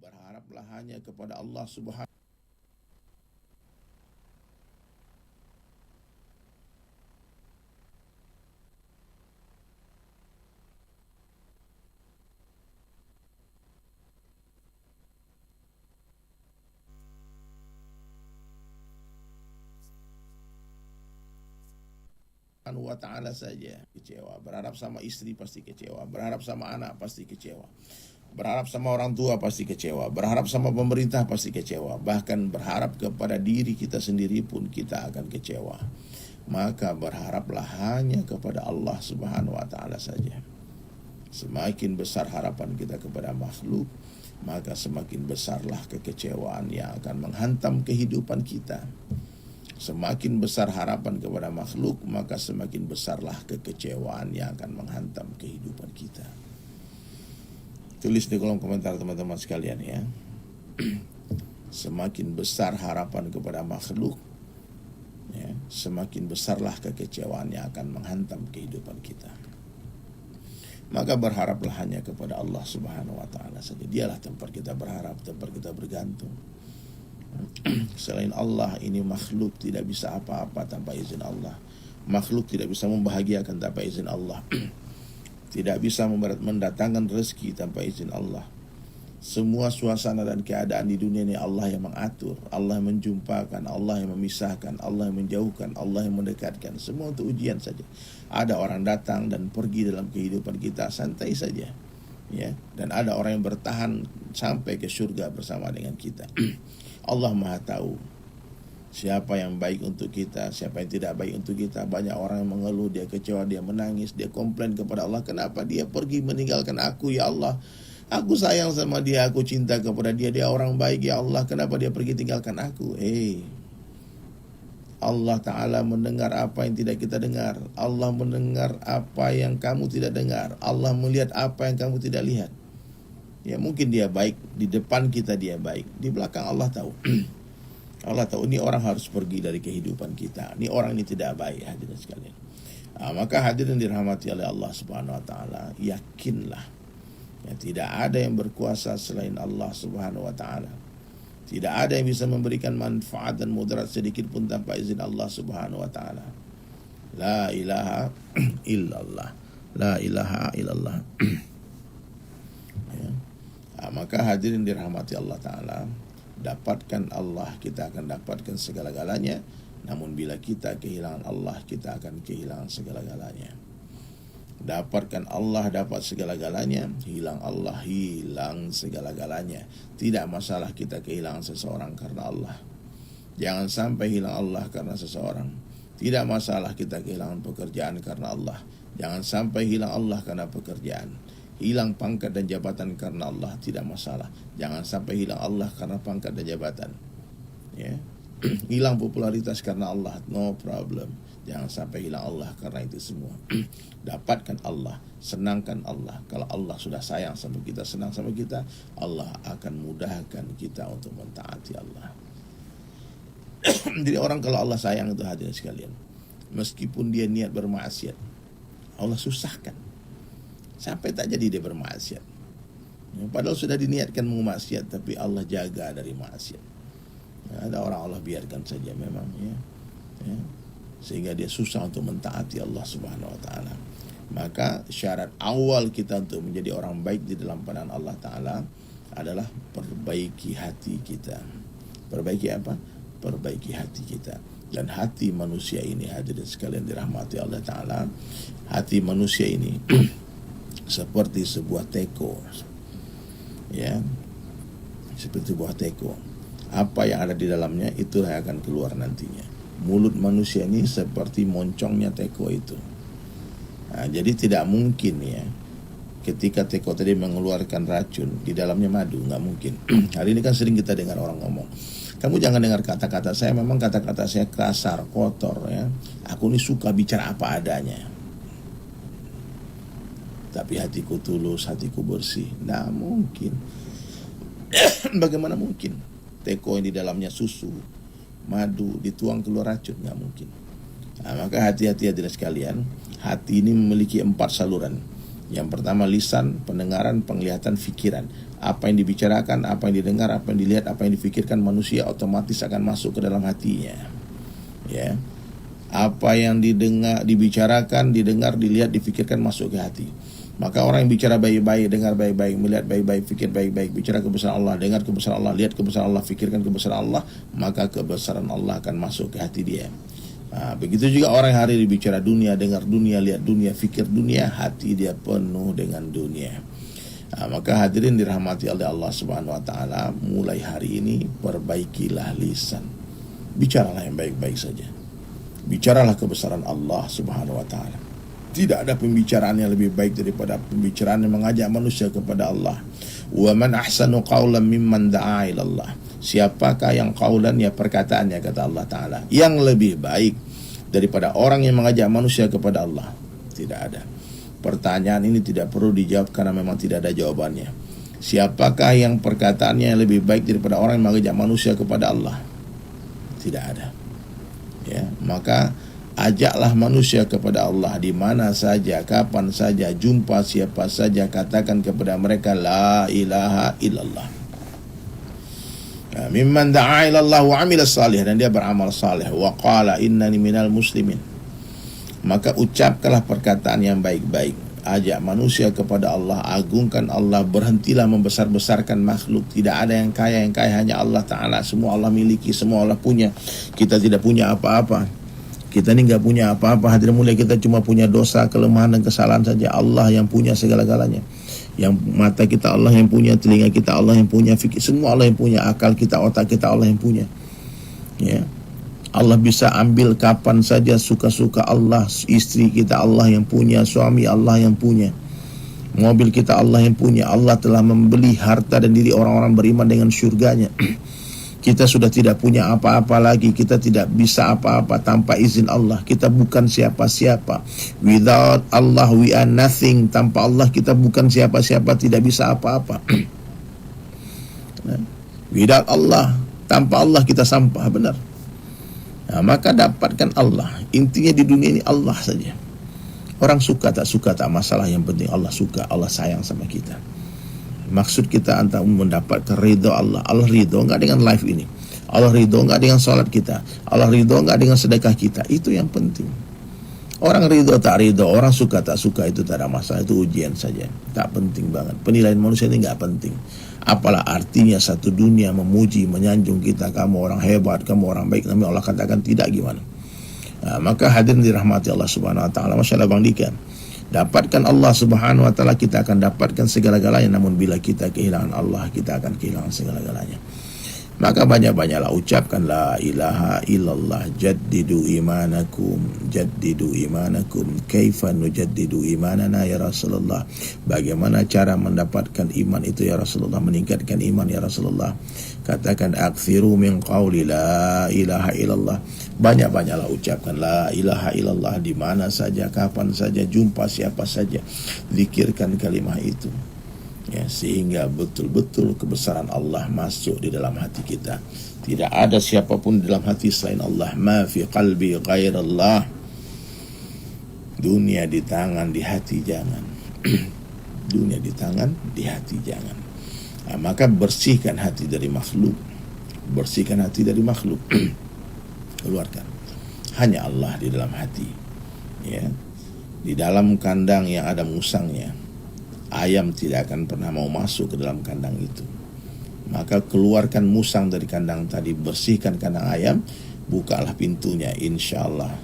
Berharaplah hanya kepada Allah Subhanahu wa ta'ala saja. Kecewa. Berharap sama istri pasti kecewa. Berharap sama anak pasti kecewa. Berharap sama orang tua pasti kecewa. Berharap sama pemerintah pasti kecewa. Bahkan berharap kepada diri kita sendiri pun kita akan kecewa. Maka berharaplah hanya kepada Allah Subhanahu wa ta'ala saja. Semakin besar harapan kita kepada makhluk, maka semakin besarlah kekecewaan yang akan menghantam kehidupan kita. Semakin besar harapan kepada makhluk, maka semakin besarlah kekecewaan yang akan menghantam kehidupan kita. Tulis di kolom komentar teman-teman sekalian ya. Semakin besar harapan kepada makhluk, ya, semakin besarlah kekecewaan yang akan menghantam kehidupan kita. Maka berharaplah hanya kepada Allah Subhanahu wa ta'ala saja. Dialah tempat kita berharap, tempat kita bergantung. Selain Allah, ini makhluk tidak bisa apa-apa tanpa izin Allah. Makhluk tidak bisa membahagiakan tanpa izin Allah. Tidak bisa mendatangkan rezeki tanpa izin Allah. Semua suasana dan keadaan di dunia ini Allah yang mengatur, Allah yang menjumpakan, Allah yang memisahkan, Allah yang menjauhkan, Allah yang mendekatkan. Semua untuk ujian saja. Ada orang datang dan pergi dalam kehidupan kita santai saja, ya. Dan ada orang yang bertahan sampai ke surga bersama dengan kita. Allah Maha tahu siapa yang baik untuk kita, siapa yang tidak baik untuk kita. Banyak orang yang mengeluh, dia kecewa, dia menangis, dia komplain kepada Allah. Kenapa dia pergi meninggalkan aku ya Allah? Aku sayang sama dia, aku cinta kepada dia, dia orang baik ya Allah. Kenapa dia pergi tinggalkan aku? Allah Ta'ala mendengar apa yang tidak kita dengar. Allah mendengar apa yang kamu tidak dengar. Allah melihat apa yang kamu tidak lihat. Ya mungkin dia baik, di depan kita dia baik, di belakang Allah tahu. Allah tahu ini orang harus pergi dari kehidupan kita, ini orang ini tidak baik, hadirin sekalian. Maka hadirin dirahmati oleh Allah Subhanahu wa ta'ala, yakinlah ya, tidak ada yang berkuasa selain Allah Subhanahu wa ta'ala. Tidak ada yang bisa memberikan manfaat dan mudarat sedikit pun tanpa izin Allah Subhanahu wa ta'ala. La ilaha illallah. La ilaha illallah. Ya. Maka hadirin dirahmati Allah Ta'ala, dapatkan Allah, kita akan dapatkan segala-galanya. Namun bila kita kehilangan Allah, kita akan kehilangan segala-galanya. Dapatkan Allah, dapat segala-galanya. Hilang Allah, hilang segala-galanya. Tidak masalah kita kehilangan seseorang karena Allah. Jangan sampai hilang Allah karena seseorang. Tidak masalah kita kehilangan pekerjaan karena Allah. Jangan sampai hilang Allah karena pekerjaan. Hilang pangkat dan jabatan karena Allah, tidak masalah. Jangan sampai hilang Allah karena pangkat dan jabatan, ya. Hilang popularitas karena Allah, no problem. Jangan sampai hilang Allah karena itu semua. Dapatkan Allah, senangkan Allah. Kalau Allah sudah sayang sama kita, senang sama kita, Allah akan mudahkan kita untuk mentaati Allah. Jadi orang kalau Allah sayang itu, hadirin sekalian, meskipun dia niat bermaksiat, Allah susahkan sampai tak jadi dia bermaksiat. Ya, padahal sudah diniatkan mau maksiat, tapi Allah jaga dari maksiat. Ya, ada orang Allah biarkan saja memang, ya, sehingga dia susah untuk mentaati Allah Subhanahu wa ta'ala. Maka syarat awal kita untuk menjadi orang baik di dalam pandangan Allah Ta'ala adalah perbaiki hati kita. Perbaiki apa? Perbaiki hati kita. Dan hati manusia ini, hadirin sekalian dirahmati Allah Ta'ala, hati manusia ini seperti sebuah teko, ya, seperti sebuah teko. Apa yang ada di dalamnya itulah yang akan keluar nantinya. Mulut manusia ini seperti moncongnya teko itu. Jadi tidak mungkin ya, ketika teko tadi mengeluarkan racun, di dalamnya madu, nggak mungkin. Hari ini kan sering kita dengar orang ngomong, kamu jangan dengar kata-kata saya, memang kata-kata saya kasar, kotor ya. Aku ini suka bicara apa adanya. Tapi hatiku tulus, hatiku bersih. Nah mungkin. Bagaimana mungkin? Teko yang di dalamnya susu, madu, dituang keluar racun, nggak mungkin. Maka hati-hati hadirin sekalian. Hati ini memiliki 4 saluran. Yang pertama lisan, pendengaran, penglihatan, fikiran. Apa yang dibicarakan, apa yang didengar, apa yang dilihat, apa yang difikirkan manusia otomatis akan masuk ke dalam hatinya. Ya. Apa yang didengar, dibicarakan, didengar, dilihat, difikirkan masuk ke hati. Maka orang yang bicara baik-baik, dengar baik-baik, melihat baik-baik, fikir baik-baik, bicara kebesaran Allah, dengar kebesaran Allah, lihat kebesaran Allah, fikirkan kebesaran Allah, maka kebesaran Allah akan masuk ke hati dia. Begitu juga orang yang hari ini bicara dunia, dengar dunia, lihat dunia, fikir dunia, hati dia penuh dengan dunia. Maka hadirin dirahmati oleh Allah Subhanahu wa taala, mulai hari ini perbaikilah lisan. Bicaralah yang baik-baik saja. Bicaralah kebesaran Allah Subhanahu wa taala. Tidak ada pembicaraan yang lebih baik daripada pembicaraan yang mengajak manusia kepada Allah. Wa man ahsanu qawlan mimman da'a ila Allah. Siapakah yang qaulan, ya perkataannya, kata Allah taala, yang lebih baik daripada orang yang mengajak manusia kepada Allah? Tidak ada. Pertanyaan ini tidak perlu dijawab karena memang tidak ada jawabannya. Siapakah yang perkataannya yang lebih baik daripada orang yang mengajak manusia kepada Allah? Tidak ada. Ya, maka ajaklah manusia kepada Allah di mana saja, kapan saja, jumpa siapa saja, katakan kepada mereka la ilaha illallah. Mimman da'a ilallah wa amila salih, dan dia beramal salih, wa qala innani minal muslimin. Maka ucapkanlah perkataan yang baik-baik, ajak manusia kepada Allah, agungkan Allah, berhentilah membesar-besarkan makhluk. Tidak ada yang kaya hanya Allah Ta'ala. Semua Allah miliki, semua Allah punya. Kita tidak punya apa-apa. Kita ini nggak punya apa-apa, hadirin mulia. Kita cuma punya dosa, kelemahan dan kesalahan saja. Allah yang punya segala-galanya. Yang mata kita Allah yang punya, telinga kita Allah yang punya, fikir semua Allah yang punya, akal kita, otak kita Allah yang punya. Ya. Allah bisa ambil kapan saja suka-suka Allah. Istri kita Allah yang punya, suami Allah yang punya, mobil kita Allah yang punya. Allah telah membeli harta dan diri orang-orang beriman dengan syurganya. Kita sudah tidak punya apa-apa lagi. Kita tidak bisa apa-apa tanpa izin Allah. Kita bukan siapa-siapa. Without Allah we are nothing. Tanpa Allah kita bukan siapa-siapa, tidak bisa apa-apa. Without Allah, tanpa Allah kita sampah, benar. Maka dapatkan Allah. Intinya di dunia ini Allah saja. Orang suka tak masalah, yang penting Allah suka, Allah sayang sama kita. Maksud kita antara mendapatkan ridho Allah. Allah ridho enggak dengan live ini. Allah ridho enggak dengan salat kita. Allah ridho enggak dengan sedekah kita. Itu yang penting. Orang ridho tak ridho, orang suka tak suka, itu tak ada masalah. Itu ujian saja. Tak penting banget. Penilaian manusia ini enggak penting. Apalah artinya satu dunia memuji, menyanjung kita, kamu orang hebat, kamu orang baik, namun Allah katakan tidak, gimana? Maka hadirin dirahmati Allah Subhanahu wa taala. Masya Allah Bang Dika, dapatkan Allah Subhanahu wa taala, kita akan dapatkan segala-galanya. Namun bila kita kehilangan Allah, kita akan kehilangan segala-galanya. Maka banyak-banyaklah ucapkan la ilaha illallah. Jaddidu imanakum, jaddidu imanakum. Kaifa nujaddidu imanana ya Rasulullah? Bagaimana cara mendapatkan iman itu ya Rasulullah, meningkatkan iman ya Rasulullah? Katakan aktsiru min qauli la ilaha illallah. Banyak-banyaklah ucapkan la ilaha illallah di mana saja, kapan saja, jumpa siapa saja. Zikirkan kalimah itu. Ya, sehingga betul-betul kebesaran Allah masuk di dalam hati kita. Tidak ada siapapun di dalam hati selain Allah. Ma fi qalbi ghairallah. Dunia di tangan, di hati jangan. Dunia di tangan, di hati jangan. Maka bersihkan hati dari makhluk. Bersihkan hati dari makhluk. Keluarkan. Hanya Allah di dalam hati. Ya. Di dalam kandang yang ada musangnya, ayam tidak akan pernah mau masuk ke dalam kandang itu. Maka keluarkan musang dari kandang tadi, bersihkan kandang ayam, bukalah pintunya, insya Allah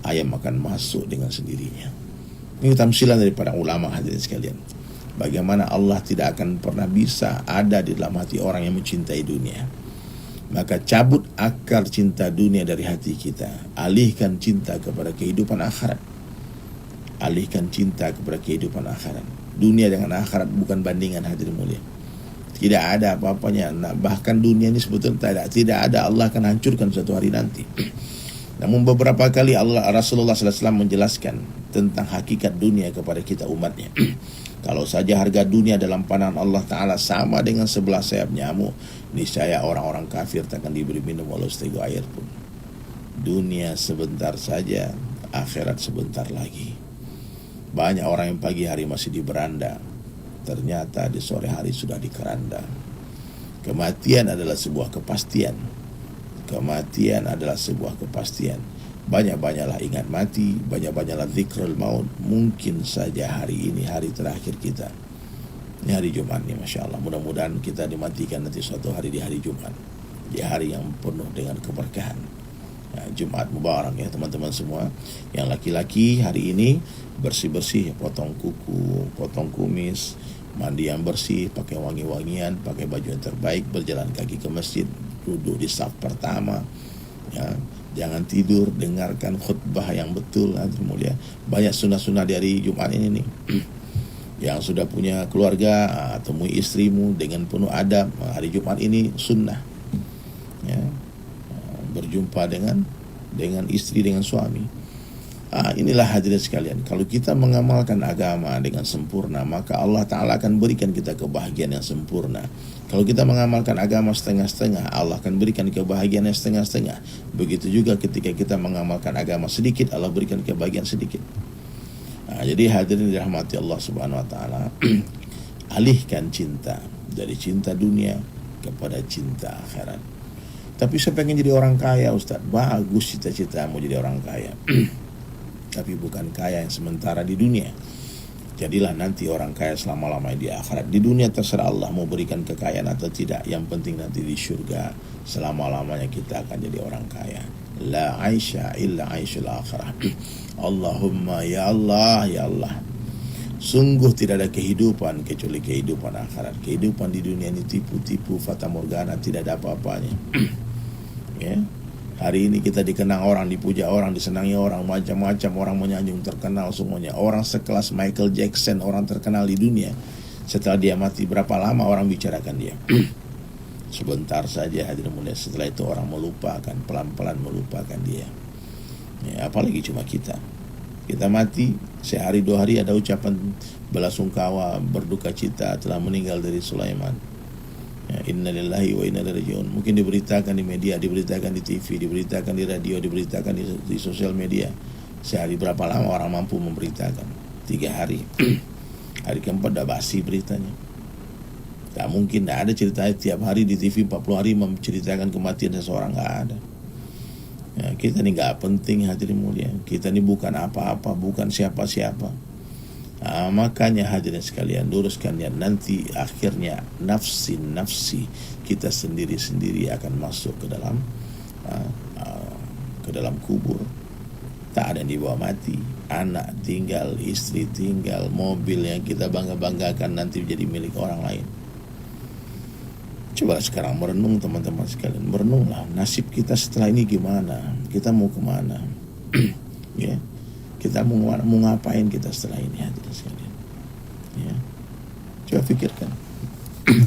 ayam akan masuk dengan sendirinya. Ini tamsilan dari para ulama, hadirin sekalian. Bagaimana Allah tidak akan pernah bisa ada di dalam hati orang yang mencintai dunia. Maka cabut akar cinta dunia dari hati kita, alihkan cinta kepada kehidupan akhirat. Alihkan cinta kepada kehidupan akhirat. Dunia dengan akhirat bukan bandingan, hadirin mulia. Tidak ada apa-apanya. Nah, bahkan dunia ini sebetulnya tidak ada. Allah akan hancurkan suatu hari nanti. Namun beberapa kali Rasulullah SAW menjelaskan tentang hakikat dunia kepada kita umatnya. Kalau saja harga dunia dalam pandangan Allah Ta'ala sama dengan sebelah sayap nyamuk, niscaya orang-orang kafir takkan diberi minum walau seteguk air pun. Dunia sebentar saja, akhirat sebentar lagi. Banyak orang yang pagi hari masih di beranda, ternyata di sore hari sudah dikeranda. Kematian adalah sebuah kepastian. Kematian adalah sebuah kepastian. Banyak-banyaklah ingat mati, banyak-banyaklah zikrul maut. Mungkin saja hari ini hari terakhir kita. Ini hari Jumat nih, Masya Allah. Mudah-mudahan kita dimatikan nanti suatu hari di hari Jumat, di hari yang penuh dengan keberkahan. Ya, Jumat Mubarak ya teman-teman semua. Yang laki-laki hari ini bersih-bersih, potong kuku, potong kumis, mandi yang bersih, pakai wangi-wangian, pakai baju yang terbaik, berjalan kaki ke masjid, duduk di saf pertama. Ya, jangan tidur, dengarkan khutbah yang betul. Mulia. Banyak sunnah-sunnah di hari Jumat ini nih. Yang sudah punya keluarga, temui istrimu dengan penuh adab. Hari Jumat ini sunnah. Ya, berjumpa dengan istri, dengan suami. Inilah hadirin sekalian. Kalau kita mengamalkan agama dengan sempurna, maka Allah Ta'ala akan berikan kita kebahagiaan yang sempurna. Kalau kita mengamalkan agama setengah-setengah, Allah akan berikan kebahagiaan yang setengah-setengah. Begitu juga ketika kita mengamalkan agama sedikit, Allah berikan kebahagiaan sedikit. Jadi hadirin dirahmati Allah Subhanahu Wa Ta'ala, alihkan cinta dari cinta dunia kepada cinta akhirat. Tapi saya pengen jadi orang kaya, Ustaz. Bagus cita-citamu jadi orang kaya. Tapi bukan kaya yang sementara di dunia. Jadilah nanti orang kaya selama-lamanya di akhirat. Di dunia terserah Allah mau berikan kekayaan atau tidak. Yang penting nanti di surga selama-lamanya kita akan jadi orang kaya. La aisha illa aishul akhirah. Allahumma ya Allah, ya Allah. Sungguh tidak ada kehidupan kecuali kehidupan akhirat. Kehidupan di dunia ini tipu-tipu, fata morgana, tidak ada apa-apanya. Ya. Hari ini kita dikenang orang, dipuja orang, disenangi orang, macam-macam orang menyanjung, terkenal semuanya. Orang sekelas Michael Jackson, orang terkenal di dunia. Setelah dia mati, berapa lama orang bicarakan dia? Sebentar saja hadirin mulia. Setelah itu orang melupakan, pelan-pelan melupakan dia. Ya, apalagi cuma kita. Kita mati, sehari dua hari ada ucapan belasungkawa, berduka cita telah meninggal dari Sulaiman. Ya, innalillahi wa inna ilaihi raji'un. Mungkin diberitakan di media, diberitakan di TV, diberitakan di radio, diberitakan di sosial media. Sehari berapa lama orang mampu memberitakan? 3 hari. Hari keempat udah basi beritanya. Tak mungkin, tidak ada ceritanya tiap hari di TV 40 hari menceritakan kematian seseorang, nggak ada. Ya, kita ini nggak penting hadirin mulia. Kita ini bukan apa-apa, bukan siapa-siapa. Makanya hadirin sekalian, luruskan ya, nanti akhirnya nafsi kita sendiri-sendiri akan masuk ke dalam kubur. Tak ada yang dibawa mati. Anak tinggal, istri tinggal, mobil yang kita bangga-banggakan nanti menjadi milik orang lain. Coba sekarang merenung teman-teman sekalian, merenunglah nasib kita setelah ini gimana, kita mau kemana, ya, kita mau ngapain kita setelah ini hadirin sekalian, ya, coba pikirkan,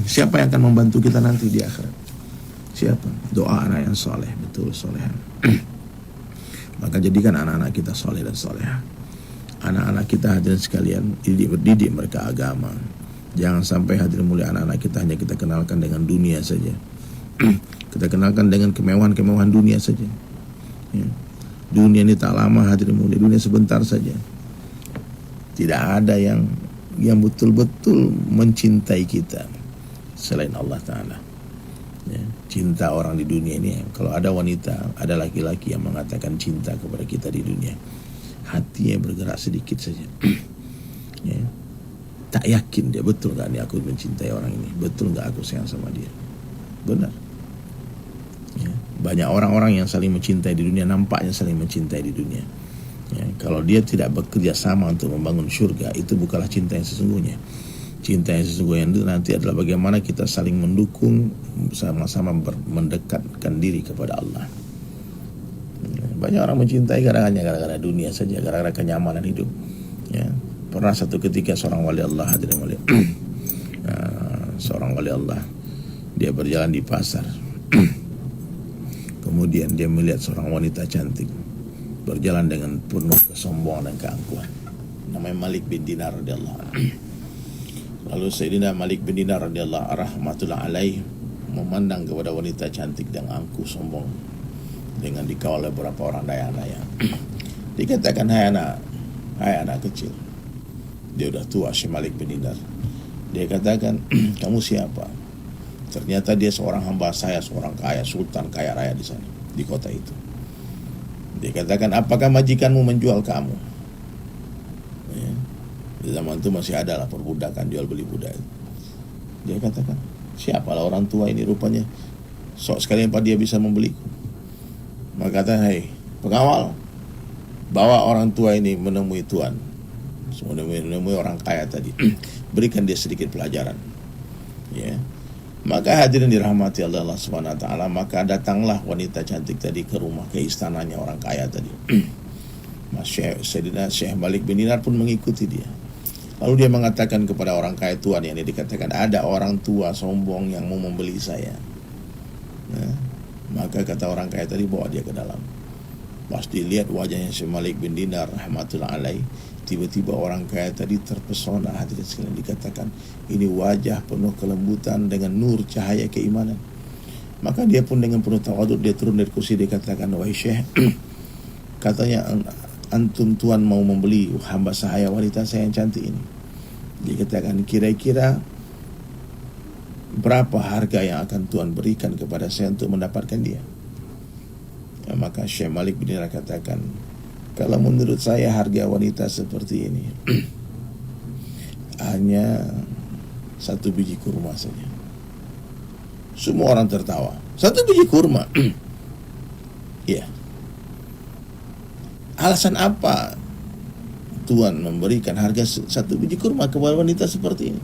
siapa yang akan membantu kita nanti di akhirat, siapa? Doa anak yang soleh, betul soleh. Maka jadikan anak-anak kita soleh dan soleha. Anak-anak kita hadirin sekalian, didik mereka agama. Jangan sampai hadirin mulia anak-anak kita hanya kita kenalkan dengan dunia saja. Kita kenalkan dengan kemewahan-kemewahan dunia saja. Ya. Dunia ini tak lama hadirin mulia, dunia sebentar saja. Tidak ada yang betul-betul mencintai kita selain Allah Ta'ala. Ya. Cinta orang di dunia ini, kalau ada wanita, ada laki-laki yang mengatakan cinta kepada kita di dunia, hatinya bergerak sedikit saja. Ya. Tak yakin dia, betul gak nih aku mencintai orang ini, betul gak aku sayang sama dia. Benar ya. Banyak orang-orang yang saling mencintai di dunia, nampaknya saling mencintai di dunia ya. Kalau dia tidak bekerja sama untuk membangun surga, itu bukanlah cinta yang sesungguhnya. Cinta yang sesungguhnya itu nanti adalah bagaimana kita saling mendukung, sama-sama mendekatkan diri kepada Allah ya. Banyak orang mencintai gara-gara dunia saja, gara-gara kenyamanan hidup ya. Pernah satu ketika seorang wali Allah, hadirin wali, seorang wali Allah, dia berjalan di pasar. Kemudian dia melihat seorang wanita cantik berjalan dengan penuh kesombongan dan keangkuhan. Namanya Malik bin Dinar radhiyallahu anhu. Lalu Sayyidina Malik bin Dinar radhiyallahu rahmatullah alaih memandang kepada wanita cantik dan angkuh sombong dengan dikawal oleh beberapa orang daya-daya. Dikatakan, hai anak kecil. Dia udah tua si Malik bin Dinar. Dia katakan, kamu siapa? Ternyata dia seorang hamba saya, seorang kaya, sultan kaya raya di sana, di kota itu. Dia katakan, apakah majikanmu menjual kamu? Ya. Di zaman itu masih ada lah perbudakan, jual beli budak. Dia katakan, siapalah orang tua ini, rupanya sok sekali apa dia bisa membeliku. Maka kata, hei pengawal, bawa orang tua ini menemui tuan, menemui orang kaya tadi. Berikan dia sedikit pelajaran. Ya. Maka hadirin dirahmati Allah Subhanahu wa taala, maka datanglah wanita cantik tadi ke rumah, ke istananya orang kaya tadi. Sayyidina Syekh Malik bin Dinar pun mengikuti dia. Lalu dia mengatakan kepada orang kaya, tuan, yang dia dikatakan ada orang tua sombong yang mau membeli saya. Nah, maka kata orang kaya tadi, bawa dia ke dalam. Pas dilihat wajahnya Syekh Malik bin Dinar rahmatullah alaih, tiba-tiba orang kaya tadi terpesona. Hadirin sekalian, dikatakan ini wajah penuh kelembutan dengan nur cahaya keimanan. Maka dia pun dengan penuh tawadhu dia turun dari kursi, dia katakan, wahai Syekh, katanya antum tuan mau membeli hamba saya, wanita saya yang cantik ini. Dia katakan, kira-kira berapa harga yang akan tuan berikan kepada saya untuk mendapatkan dia? Ya, maka Syekh Malik bin Dinar katakan, kalau menurut saya harga wanita seperti ini hanya 1 biji kurma saja. Semua orang tertawa. 1 biji kurma. Ya. Alasan apa tuan memberikan harga 1 biji kurma kepada wanita seperti ini?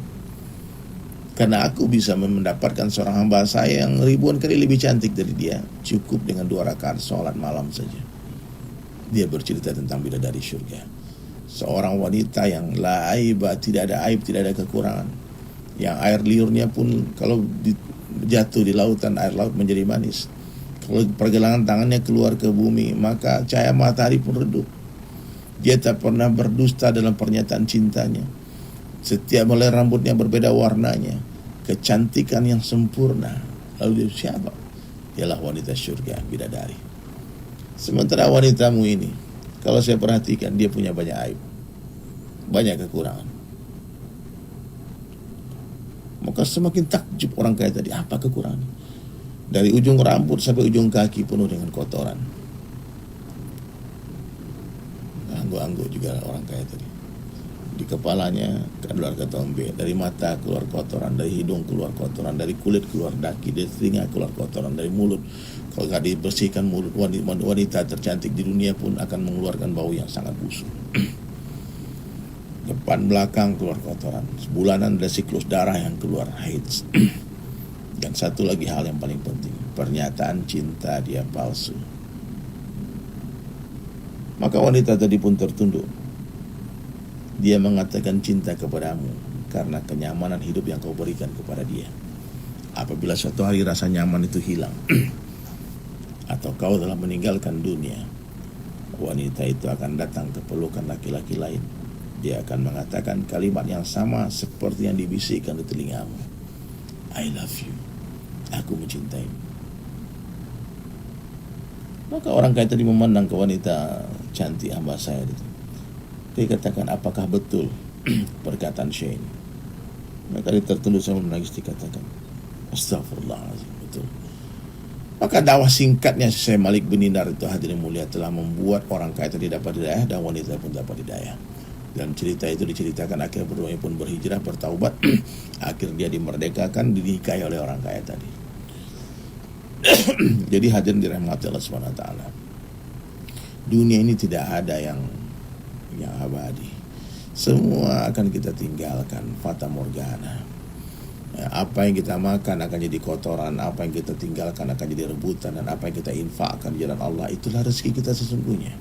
Karena aku bisa mendapatkan seorang hamba saya yang ribuan kali lebih cantik dari dia, cukup dengan 2 rakaat sholat malam saja. Dia bercerita tentang bidadari syurga, seorang wanita yang la aiba, tidak ada aib, tidak ada kekurangan, yang air liurnya pun kalau jatuh di lautan, air laut menjadi manis. Kalau pergelangan tangannya keluar ke bumi, maka cahaya matahari pun redup. Dia tak pernah berdusta dalam pernyataan cintanya. Setiap helai rambutnya berbeda warnanya, kecantikan yang sempurna. Lalu dia siapa? Ialah wanita syurga, bidadari. Sementara wanitamu ini, kalau saya perhatikan, dia punya banyak aib, banyak kekurangan. Maka semakin takjub orang kaya tadi, apa kekurangan? Dari ujung rambut sampai ujung kaki penuh dengan kotoran. Angguk-angguk juga orang kaya tadi. Di kepalanya keluar ketombe, dari mata keluar kotoran, dari hidung keluar kotoran, dari kulit keluar daki, dari telinga keluar kotoran, dari mulut. Kalau tidak dibersihkan, mulut wanita tercantik di dunia pun akan mengeluarkan bau yang sangat busuk. Depan belakang keluar kotoran, sebulanan ada siklus darah yang keluar, haid. Dan satu lagi hal yang paling penting, pernyataan cinta dia palsu. Maka wanita tadi pun tertunduk. Dia mengatakan cinta kepadamu karena kenyamanan hidup yang kau berikan kepada dia. Apabila suatu hari rasa nyaman itu hilang atau kau telah meninggalkan dunia, wanita itu akan datang ke pelukan laki-laki lain. Dia akan mengatakan kalimat yang sama seperti yang dibisikkan di telingamu, I love you, aku mencintaimu. Maka orang kaya tadi memandang ke wanita cantik hamba saya itu. Dia katakan, apakah betul perkataan Syekh ini? Maka dia tertunduk sambil menangis, dikatakan, astagfirullahaladzim, betul. Maka dakwah singkatnya Syekh Malik bin Dinar itu, hadirin mulia, telah membuat orang kaya tadi dapat hidayah dan wanita pun dapat hidayah. Dan cerita itu diceritakan akhirnya keduanya pun berhijrah, bertaubat. Akhirnya dia dimerdekakan, dinikahi oleh orang kaya tadi. Jadi hadirin dirahmati Allah Subhanahu wa taala. Dunia ini tidak ada yang abadi. Semua akan kita tinggalkan, fata morgana. Apa yang kita makan akan jadi kotoran, apa yang kita tinggalkan akan jadi rebutan, dan apa yang kita infakkan di jalan Allah, itulah rezeki kita sesungguhnya.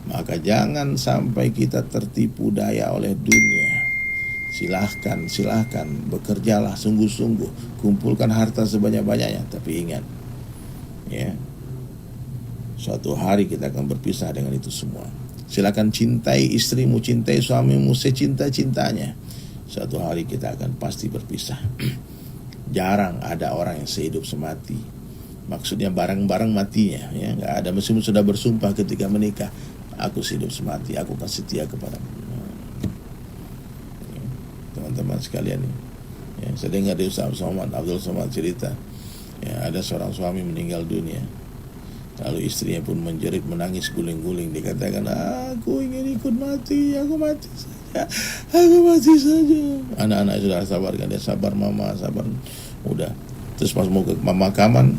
Maka jangan sampai kita tertipu daya oleh dunia. Silahkan bekerjalah sungguh-sungguh, kumpulkan harta sebanyak-banyaknya, tapi ingat, ya, suatu hari kita akan berpisah dengan itu semua. Silakan cintai istrimu, cintai suamimu secinta-cintanya. Suatu hari kita akan pasti berpisah. Jarang ada orang yang sehidup semati. Maksudnya bareng-bareng matinya, ya, nggak ada. Meskipun sudah bersumpah ketika menikah, aku sehidup semati, aku akan setia kepadamu. Teman-teman Somad sekalian. Ya, saya dengar dari Ustaz Abdul Somad cerita, ya, ada seorang suami meninggal dunia, lalu istrinya pun menjerit menangis guling-guling. Dikatakan, aku ingin ikut mati, aku mati saja, aku mati saja. Anak-anak sudah sabarkan, dia sabar mama, sabar. Udah, terus pas mau ke pemakaman,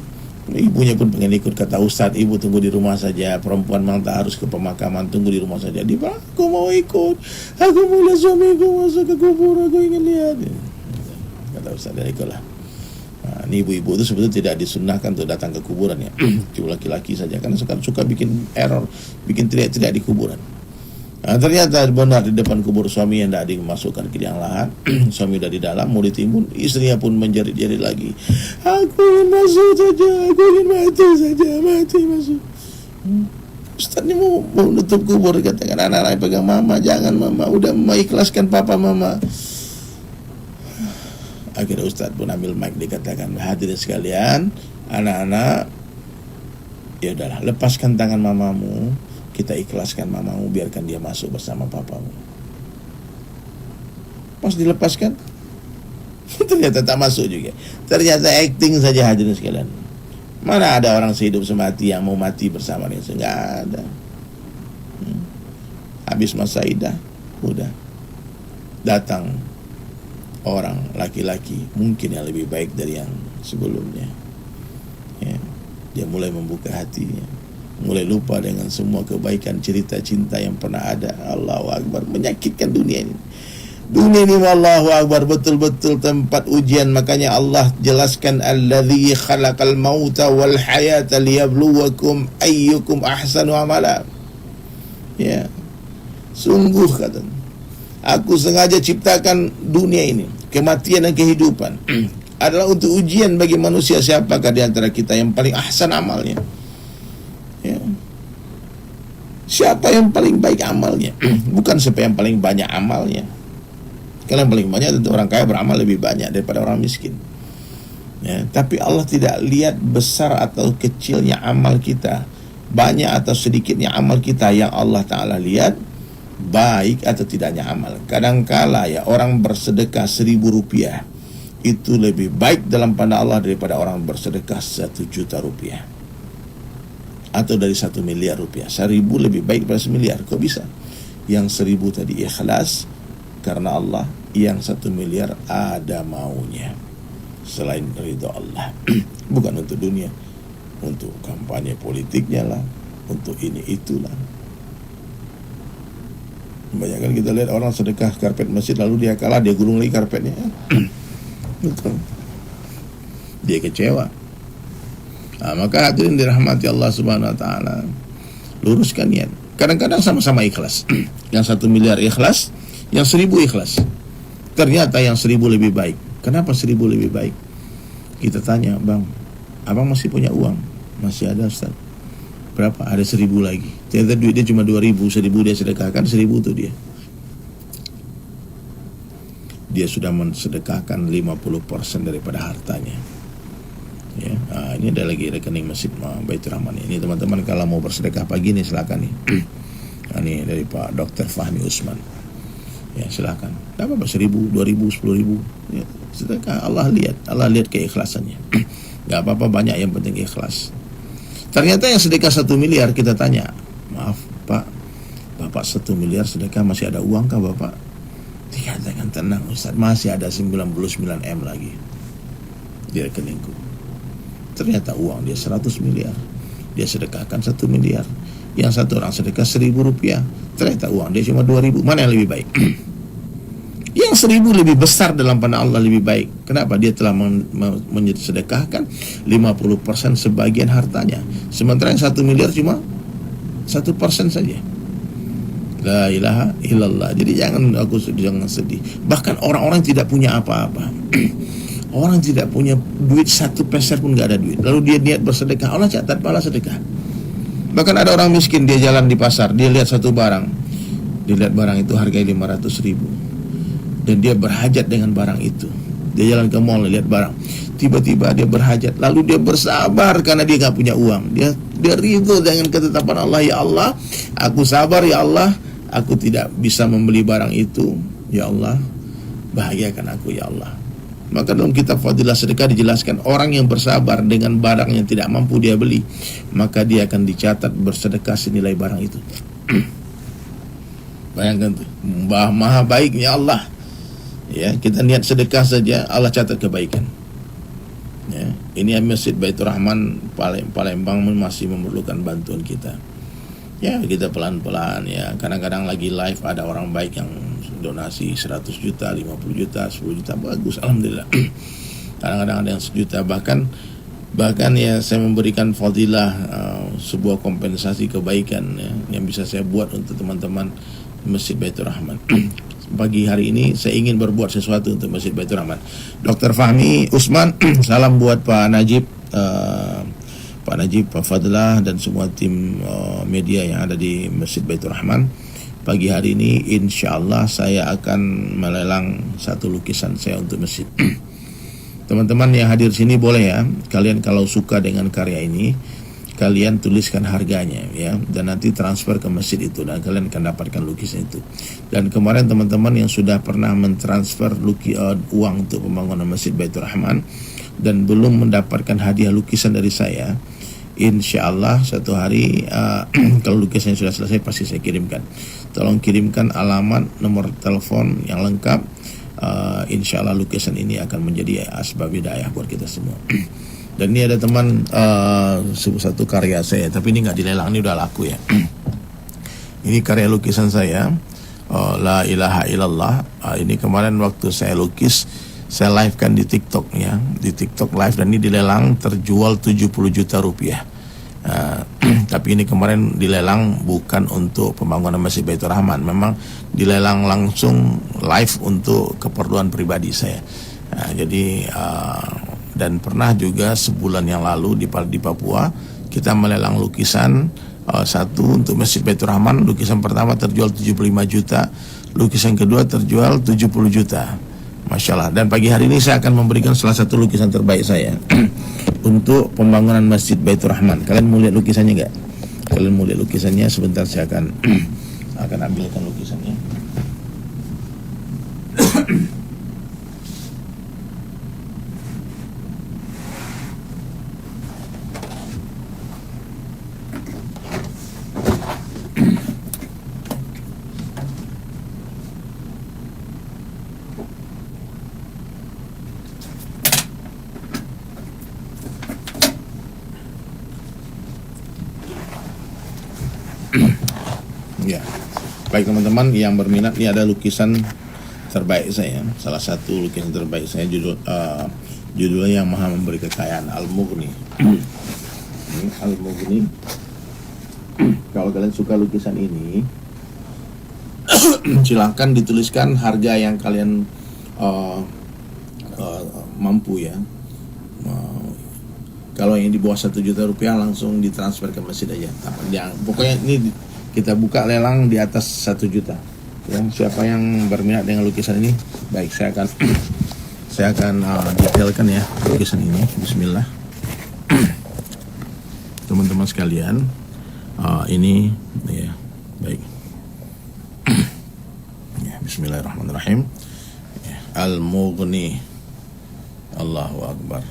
ibunya pun pengen ikut. Kata Ustaz, ibu tunggu di rumah saja, perempuan memang tak harus ke pemakaman, tunggu di rumah saja. Dia bilang, aku mau ikut, aku mau lihat suamiku masuk ke kubur, aku ingin lihat. Kata Ustaz, ya ikutlah. Nah, ini ibu-ibu itu sebetulnya tidak disunnahkan untuk datang ke kuburan, ya. Cuma laki-laki saja, karena suka bikin error, bikin teriak-teriak di kuburan. Nah, ternyata benar di depan kubur suami yang tidak dimasukkan ke liang lahat. Suami sudah di dalam, mau ditimbun, istrinya pun menjerit-jerit lagi, aku ingin masuk saja, aku ingin mati saja, mati masuk. Ustaz ini mau nutup kubur, katakan anak-anak pegang mama, jangan mama, udah mengikhlaskan papa mama. Akhirnya Ustaz pun ambil mic, dikatakan, hadirin sekalian, anak-anak, ya udahlah, lepaskan tangan mamamu, kita ikhlaskan mamamu, biarkan dia masuk bersama papamu. Pas dilepaskan, ternyata tak masuk juga. Ternyata acting saja, hadirin sekalian. Mana ada orang sehidup semati yang mau mati bersama dia? Enggak ada. Habis masa idah, udah datang orang laki-laki mungkin yang lebih baik dari yang sebelumnya, ya. Dia mulai membuka hatinya, mulai lupa dengan semua kebaikan cerita cinta yang pernah ada. Allahu Akbar, menyakitkan dunia ini. Dunia ini, Allahu Akbar, betul-betul tempat ujian. Makanya Allah jelaskan, alladzi khalaqal mauta wal hayata liyabluwakum ayyukum ahsanu amala. Ya, sungguh kata, aku sengaja ciptakan dunia ini, kematian dan kehidupan adalah untuk ujian bagi manusia, siapakah di antara kita yang paling ahsan amalnya. Ya. Siapa yang paling baik amalnya, bukan siapa yang paling banyak amalnya. Kalau yang paling banyak tentu orang kaya beramal lebih banyak daripada orang miskin, ya. Tapi Allah tidak lihat besar atau kecilnya amal kita, banyak atau sedikitnya amal kita. Yang Allah Ta'ala lihat baik atau tidaknya amal. Kadangkala ya orang bersedekah 1.000 rupiah itu lebih baik dalam pandang Allah daripada orang bersedekah 1 juta rupiah, atau dari 1 miliar rupiah. 1.000 lebih baik daripada 1 miliar. Kok bisa? Yang 1.000 tadi ikhlas karena Allah, yang 1 miliar ada maunya selain ridha Allah. Bukan untuk dunia, untuk kampanye politiknya lah, untuk ini itulah. Banyak kan kita lihat orang sedekah karpet masjid, lalu dia kalah, dia gulung lagi karpetnya. Betul, dia kecewa. Nah, maka hadirin dirahmati Allah Subhanahu Wa Taala, luruskan niat. Kadang-kadang sama-sama ikhlas. Yang 1 miliar ikhlas, yang 1.000 ikhlas. Ternyata yang 1.000 lebih baik. Kenapa 1.000 lebih baik? Kita tanya, bang, abang masih punya uang? Masih ada, Ustaz. Berapa? Ada 1.000 lagi. Ternyata duit dia cuma 2.000, 1.000 dia sedekahkan, 1.000 itu dia sudah mensedekahkan 50% daripada hartanya. Ya, ini ada lagi rekening masjid Baitur Rahman. Ini teman-teman kalau mau bersedekah pagi nih silakan nih. Ini dari Pak Dr. Fahmi Usman. Ya silakan. Tak apa-apa, 1.000, 2.000, 10.000. Ya, sedekah. Allah lihat keikhlasannya. Gak apa-apa banyak, yang penting ikhlas. Ternyata yang sedekah 1 miliar kita tanya, maaf Pak, Bapak 1 miliar sedekah masih ada uang kah Bapak? Dikatakan, tenang Ustaz, masih ada 99 M lagi di rekeningku. Ternyata uang dia 100 miliar, dia sedekahkan 1 miliar. Yang satu orang sedekah 1.000 rupiah, ternyata uang dia cuma 2.000. Mana yang lebih baik? Yang 1.000 lebih besar dalam pandang Allah, lebih baik. Kenapa? Dia telah mensedekahkan 50% sebagian hartanya. Sementara yang 1 miliar cuma 1% saja. La ilaha illallah. Jadi jangan sedih. Bahkan orang-orang yang tidak punya apa-apa, orang tidak punya duit 1 peser pun gak ada duit, lalu dia niat bersedekah, Allah catat pahala sedekah. Bahkan ada orang miskin, dia jalan di pasar, dia lihat satu barang, dia lihat barang itu harganya 500.000, dan dia berhajat dengan barang itu. Dia jalan ke mall, lihat barang, tiba-tiba dia berhajat, lalu dia bersabar karena dia gak punya uang. Dia ridho dengan ketetapan Allah. Ya Allah, aku sabar ya Allah, aku tidak bisa membeli barang itu. Ya Allah, bahagiakan aku ya Allah. Maka dalam kitab Fadilah Sedekah dijelaskan, orang yang bersabar dengan barang yang tidak mampu dia beli, maka dia akan dicatat bersedekah senilai barang itu. Bayangkan tuh, maha baiknya Allah. Ya, kita niat sedekah saja Allah catat kebaikan. Ya, ini Masjid Baitur Rahman Palembang masih memerlukan bantuan kita. Ya, kita pelan-pelan ya. Kadang-kadang lagi live ada orang baik yang donasi 100 juta, 50 juta, 10 juta, bagus, alhamdulillah. Kadang-kadang ada yang 1 juta, bahkan ya saya memberikan fadilah sebuah kompensasi kebaikan ya, yang bisa saya buat untuk teman-teman Masjid Baitur Rahman. Pagi hari ini saya ingin berbuat sesuatu untuk Masjid Baitur Rahman. Dr. Fahmi Usman, salam buat Pak Najib, Pak Fadlah dan semua tim media yang ada di Masjid Baitur Rahman. Pagi hari ini insya Allah saya akan melelang satu lukisan saya untuk masjid. Teman-teman yang hadir sini boleh ya, kalian kalau suka dengan karya ini, kalian tuliskan harganya ya, dan nanti transfer ke masjid itu, dan kalian akan dapatkan lukisan itu. Dan kemarin teman-teman yang sudah pernah mentransfer uang untuk pembangunan Masjid Baitur Rahman dan belum mendapatkan hadiah lukisan dari saya, insya Allah satu hari kalau lukisannya sudah selesai pasti saya kirimkan. Tolong kirimkan alamat, nomor telepon yang lengkap. Insya Allah lukisan ini akan menjadi asbab hidayah buat kita semua. Dan ini ada teman satu karya saya, tapi ini nggak dilelang, ini udah laku ya. Ini karya lukisan saya, La ilaha illallah. Ini kemarin waktu saya lukis, saya live kan di TikTok ya, di TikTok live, dan ini dilelang terjual 70 juta rupiah. Tapi ini kemarin dilelang bukan untuk pembangunan Masjid Baitur Rahman, memang dilelang langsung live untuk keperluan pribadi saya. Jadi dan pernah juga sebulan yang lalu di Papua kita melelang lukisan satu untuk Masjid Baitur Rahman. Lukisan pertama terjual 75 juta, lukisan kedua terjual 70 juta. Masya Allah. Dan pagi hari ini saya akan memberikan salah satu lukisan terbaik saya untuk pembangunan Masjid Baitur Rahman. Kalian mau lihat lukisannya nggak? Kalian mau lihat lukisannya? Sebentar saya akan ambilkan lukisannya. Ya, baik teman-teman yang berminat, ini ada lukisan terbaik saya, salah satu lukisan terbaik saya, judulnya Yang Maha Memberi Kekayaan, Al-Mughni. Al-Mughni. Kalau kalian suka lukisan ini, silahkan dituliskan harga yang kalian mampu ya. Kalau yang di bawah 1 juta rupiah langsung ditransfer ke masjid aja. Pokoknya ini kita buka lelang di atas 1 juta. Ya, siapa yang berminat dengan lukisan ini? Baik, saya akan detailkan ya lukisan ini. Bismillah. Teman-teman sekalian, ini ya, baik. Ya, bismillahirrahmanirrahim. Ya, Al-Mughni. Allahu Akbar.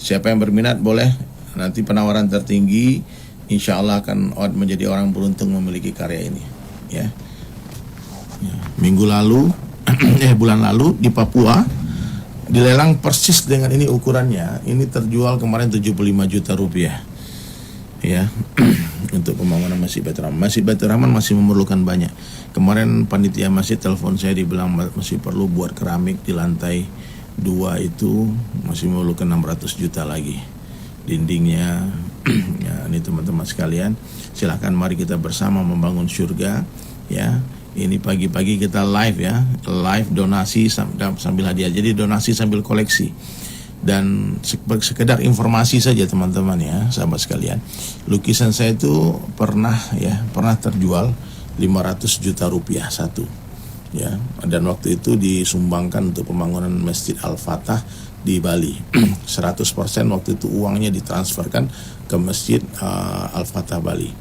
Siapa yang berminat boleh, nanti penawaran tertinggi insya Allah akan menjadi orang beruntung memiliki karya ini ya. Minggu lalu bulan lalu di Papua dilelang persis dengan ini ukurannya. Ini terjual kemarin 75 juta rupiah ya. Untuk pembangunan Masjid Baitur Rahman. Masjid Baitur Rahman masih memerlukan banyak. Kemarin panitia masjid telepon saya, dibilang masih perlu buat keramik di lantai 2 itu, masih memerlukan 600 juta lagi dindingnya. Ya, ini teman-teman sekalian, silahkan mari kita bersama membangun surga ya. Ini pagi-pagi kita live ya, live donasi sambil hadiah. Jadi donasi sambil koleksi. Dan sekedar informasi saja teman-teman ya, sahabat sekalian. Lukisan saya itu pernah terjual 500 juta rupiah satu. Ya, dan waktu itu disumbangkan untuk pembangunan Masjid Al-Fatah di Bali. 100% waktu itu uangnya ditransferkan ke Masjid Al-Fatah Bali.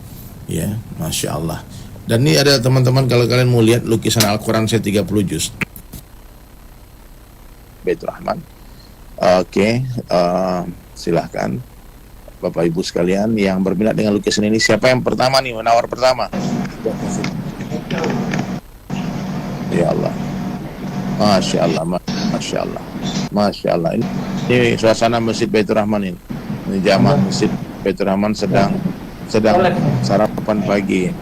Ya, Masya Allah. Dan ini ada teman-teman, kalau kalian mau lihat lukisan Al-Quran saya 30 juz. Baitur Rahman. Oke, silahkan Bapak Ibu sekalian yang berminat dengan lukisan ini. Siapa yang pertama nih, menawar pertama? Ya Allah, Masya Allah, Masya Allah, Masya Allah. Ini suasana Masjid Baitur Rahman ini. Ini jamaah Masjid Baitur Rahman sedang sarapan pagi.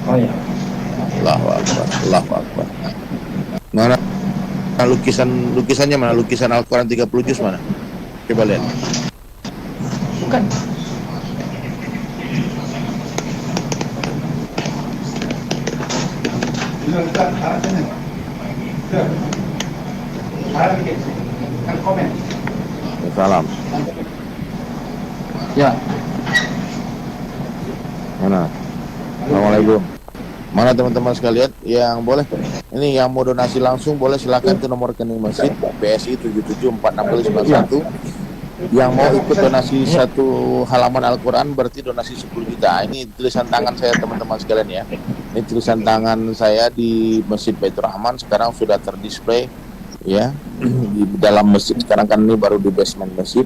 Allahu Akbar, Allahu Akbar. Mana lukisannya mana? Lukisan Al-Quran 30 juz mana? Coba lihat. Bukan. Salam. Ya. Mana? Assalamualaikum. Mana teman-teman sekalian yang boleh ini yang mau donasi langsung boleh silakan ke nomor rekening masjid BSI 774691. Yang mau ikut donasi satu halaman Al-Quran berarti donasi 10 juta. Ini tulisan tangan saya teman-teman sekalian ya. Ini tulisan tangan saya di Masjid Baitur Rahman sekarang sudah terdisplay ya di dalam masjid. Sekarang kan ini baru di basement masjid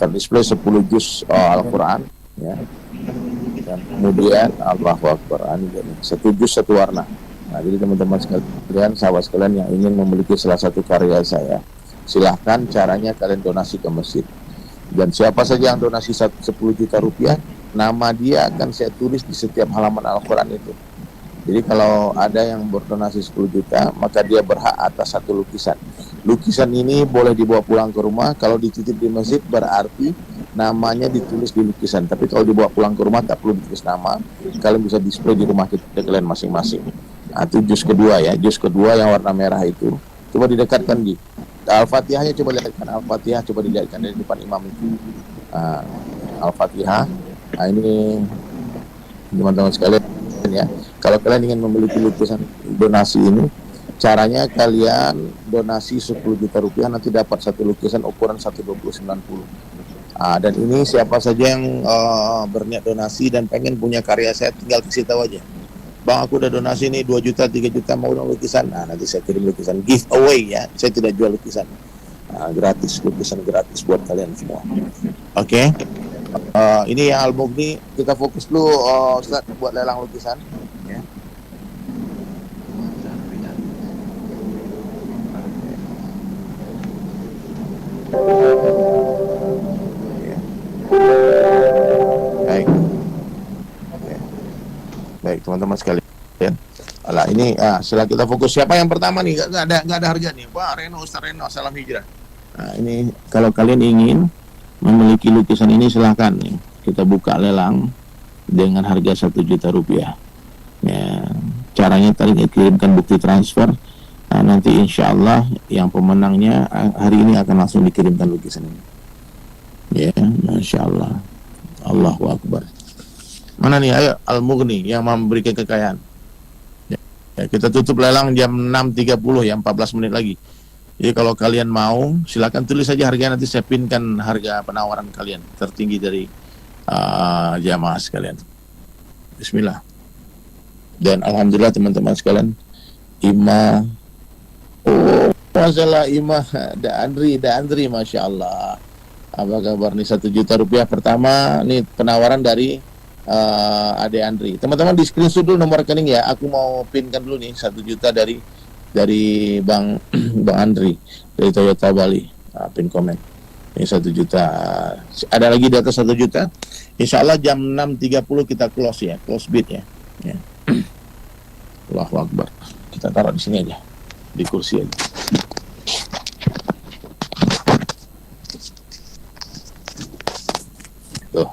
terdisplay 10 juz Al-Quran ya. Dan kemudian Allahu Akbar, satu juz satu warna. Nah, jadi teman-teman sekalian, sahabat sekalian yang ingin memiliki salah satu karya saya, silahkan caranya kalian donasi ke masjid. Dan siapa saja yang donasi 10 juta rupiah, nama dia akan saya tulis di setiap halaman Al-Quran itu. Jadi kalau ada yang berdonasi 10 juta, maka dia berhak atas satu lukisan. Lukisan ini boleh dibawa pulang ke rumah. Kalau dititip di masjid berarti namanya ditulis di lukisan. Tapi kalau dibawa pulang ke rumah tak perlu ditulis nama. Kalian bisa display di rumah kita kalian masing-masing. Nah, itu juz kedua ya. Juz kedua yang warna merah itu. Coba didekatkan di Al-Fatihahnya, coba lihatkan Al-Fatihah, coba dilihatkan dari depan imam itu. Al-Fatihah. Nah, ini teman-teman sekalian ya. Kalau kalian ingin memiliki lukisan donasi ini, caranya kalian donasi 10 juta rupiah, nanti dapat satu lukisan ukuran 120/90. Dan ini siapa saja yang berniat donasi dan pengen punya karya saya, tinggal kasih tahu aja. Bang, aku udah donasi nih 2 juta, 3 juta, mau dong lukisan. Nah, nanti saya kirim lukisan giveaway ya. Saya tidak jual lukisan. Gratis, lukisan gratis buat kalian semua. Oke. Ini yang Al-Mughni, kita fokus dulu Ustaz buat lelang lukisan ya. Baik. Baik teman-teman sekalian. Alah ini setelah kita fokus siapa yang pertama nih, nggak ada harga nih. Wah, Reno, Ustaz Reno, salam hijrah. Nah, ini kalau kalian ingin memiliki lukisan ini silahkan nih. Kita buka lelang dengan harga 1 juta rupiah. Ya, caranya tadi kirimkan bukti transfer. Nah, nanti insya Allah yang pemenangnya hari ini akan langsung dikirimkan lukisan ini. Ya, Masya Allah. Allahu Akbar. Mana nih, ayo Al-Mughni yang memberikan kekayaan. Ya, kita tutup lelang jam 6.30 ya, 14 menit lagi. Jadi kalau kalian mau, silakan tulis saja harganya, nanti saya pinkan harga penawaran kalian tertinggi dari jamaah sekalian. Bismillah. Dan alhamdulillah teman-teman sekalian, masalah Ima Da Andri, Masya Allah. Apa kabar nih, 1 juta rupiah pertama, nih penawaran dari Ade Andri. Teman-teman di screenshot dulu nomor rekening ya. Aku mau pinkan dulu nih 1 juta dari Bang Andri dari Toyota Bali. Pin komen. Ini 1 juta. Ada lagi di atas 1 juta. Insya Allah jam 6.30 kita close ya, close bid ya. Allahu Akbar. Kita taruh di sini aja, di kursi aja. Tuh.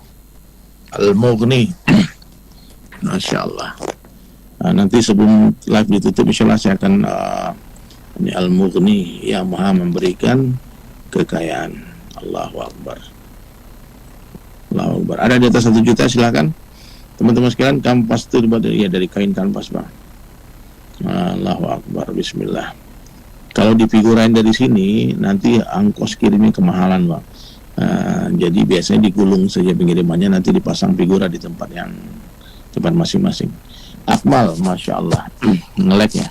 Al-Mughni. Masya Allah. Nanti sebelum live ditutup, insya Allah saya akan ini Al-Mughni yang maha memberikan kekayaan. Allahu Akbar. Allahu Akbar. Ada di atas 1 juta, silakan. Teman-teman sekalian, kanvas itu dari kain kanvas, Bang. Allahu Akbar. Bismillah. Kalau difigurain dari sini, nanti ongkos kirimnya kemahalan, Bang. Jadi biasanya digulung saja pengirimannya, nanti dipasang figura di tempat masing-masing. Akmal, Masya Allah. Ngelek ya.